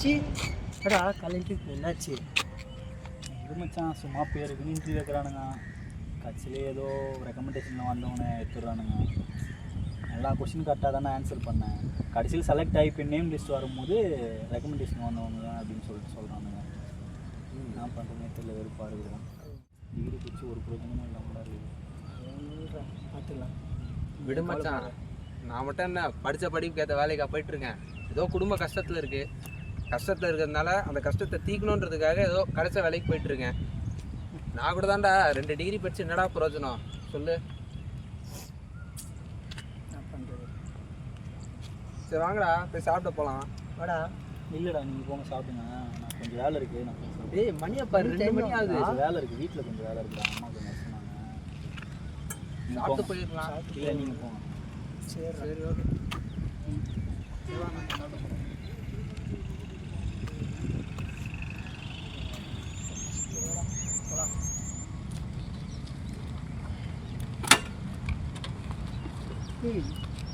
என்னாச்சு? அடா காலேஜ் என்னாச்சு? இது மச்சான் சும்மா பேருக்குன்னு இன்டர்வியூ வைக்கிறானுங்க. கட்சியிலே ஏதோ ரெக்கமெண்டேஷனில் வந்தவனை எடுத்துடுறானுங்க. எல்லா கொஸ்டின் கரெக்டாக தானே ஆன்சர் பண்ணேன். கடைசியில் செலக்ட் ஆகி இப்போ நேம் லிஸ்ட் வரும்போது ரெக்கமெண்டேஷன் வந்தவங்க தான் அப்படின்னு சொல்கிறானுங்க. என்ன பண்ணுறதுனே தெரியல, வெறுப்பாக இருக்கிறோம். டிகிரி பிடிச்சி ஒரு பிரயோஜனமும் இல்லாமல் இருக்குது. பார்த்துக்கலாம் விடு மச்சான். நான் மட்டும் என்ன படித்த படிப்புக்கு ஏற்ற வேலைக்காக போயிட்டுருக்கேன். ஏதோ குடும்ப கஷ்டத்தில் இருக்கிறதுனால அந்த கஷ்டத்தை தீக்கணுன்றதுக்காக ஏதோ கடைசி வேலைக்கு போயிட்டுருக்கேன். நான் கூட தான்டா 2 டிகிரி படித்து என்னடா பிரயோஜனம் சொல்லு. என்ன பண்ணுறது? சரி வாங்கடா போய் சாப்பிட போகலாம். வாடா. இல்லைடா நீங்கள் போங்க சாப்பிடுங்க, நான் கொஞ்சம் வேலை இருக்குது. நான் கொஞ்சம் டேய் மணியப்பா 2 மணி ஆகுது. வேலை இருக்குது, வீட்டில் கொஞ்சம் வேலை இருக்குடா. அம்மா கொஞ்சம் சொன்னாங்க. சாப்பிட்டு போயிடலாம். இல்லை நீங்கள் போங்க. சரி சரி ஓகே.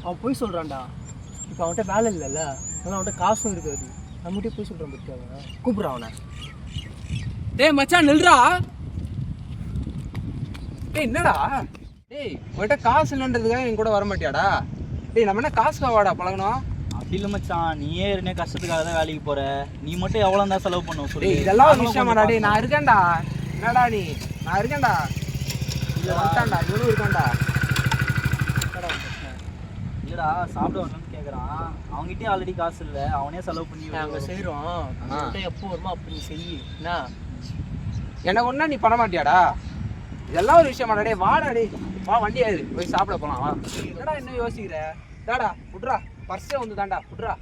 அவன் போய் சொல்கிறான்டா. இப்போ அவன்கிட்ட வேலை இல்லைல்ல, ஆனால் அவன்கிட்ட காசும் இருக்காது. நம்மகிட்டே போய் சொல்கிறான் பற்றி கூப்பிட்றான் அவனை. டேய் மச்சான் நில்றா. டேய் என்னடா? டேய் உன்கிட்ட காசு இல்லைன்றதுக்காக என் கூட வர மாட்டியாடா? டேய் நம்ம என்ன காசுக்காக வாடா பழகணும்? அப்படி இல்லை மச்சான், நீயே இருந்தே கஷ்டத்துக்காக தான் வேலைக்கு போகிற. நீ மட்டும் எவ்வளோ தான் செலவு பண்ணுவோம் சொல்லி. இதெல்லாம் ஒரு விஷயமாடா? டேய் நான் இருக்கேன்டா. என்னடா நீ? நான் இருக்கேன்டா. இல்லை வந்துட்டான்டா, இவனும் இருக்கான்டா. இல்லைடா சாப்பிட வரணும்னு கேட்குறான். அவங்ககிட்டயே ஆல்ரெடி காசு இல்லை, அவனே செலவு பண்ணி நாங்கள் செய்கிறோம். எப்போ வருமோ அப்படி நீ செய். என்ன எனக்கு ஒன்றா நீ பண்ண மாட்டியாடா? இதெல்லாம் ஒரு விஷயமாடா? டே வாடா, டே வா வண்டி ஆயிரு போய் சாப்பிட போகலாம். வா. என்னடா இன்னும் யோசிக்கிற? தாடா விட்றா, பர்ஸே வந்து தாண்டா விட்றா.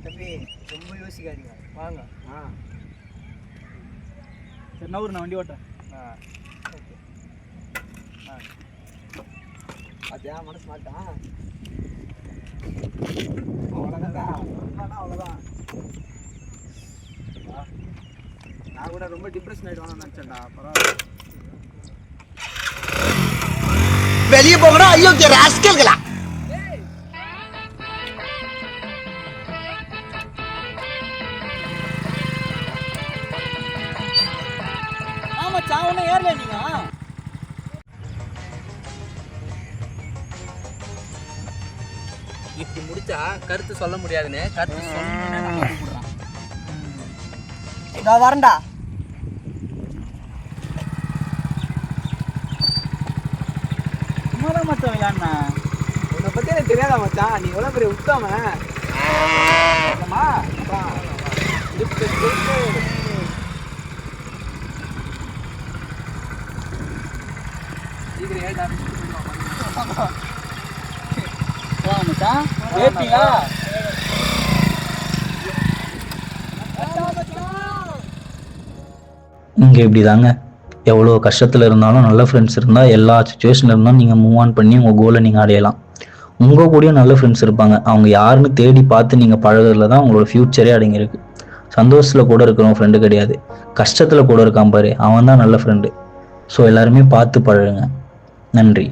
தம்பி ரொம்ப யோசிக்காதீங்க, வாங்க. சரி நான் வண்டி ஓட்டேன். ஓகே. பார்த்தியா மனசு மாட்டான். அவ்வளோதான். நான் கூட ரொம்ப டிப்ரெஷன் ஆகிடுவான்னு நினச்சேன்டா. பரவாயில்ல. வெளியே போகணும். ஐயோ ராஸ்கல்களா. ஆமா சாவனே ஏறல நீங்க. இப்படி முடிச்சா கருத்து சொல்ல முடியாதுன்னு கருத்து சொல்லணும்னு கூப்பிடுறான். நான் வரேன்டா. சும்மாதான் மச்சான் விளையாடுனா. உன்னை பற்றி எனக்கு தெரியாதா மச்சான்? நீ எவ்வளோ பெரிய உத்தம. சீக்கிரம் ஏடா மச்சான் ஏத்தியா? இங்கே இப்படி தாங்க, எவ்வளோ கஷ்டத்தில் இருந்தாலும் நல்ல ஃப்ரெண்ட்ஸ் இருந்தால் எல்லா சுச்சுவேஷனில் இருந்தாலும் நீங்கள் மூவ் ஆன் பண்ணி உங்கள் கோலை நீங்கள் அடையலாம். உங்கள் கூடயும் நல்ல ஃப்ரெண்ட்ஸ் இருப்பாங்க. அவங்க யாருன்னு தேடி பார்த்து நீங்கள் பழகிறதுல தான் உங்களோட ஃப்யூச்சரே அடங்கியிருக்கு. சந்தோஷத்தில் கூட இருக்கிறவங்க ஃப்ரெண்டு கிடையாது, கஷ்டத்தில் கூட இருக்கான் பாரு, அவன் தான் நல்ல ஃப்ரெண்டு. ஸோ எல்லாருமே பார்த்து பழகுங்க. நன்றி.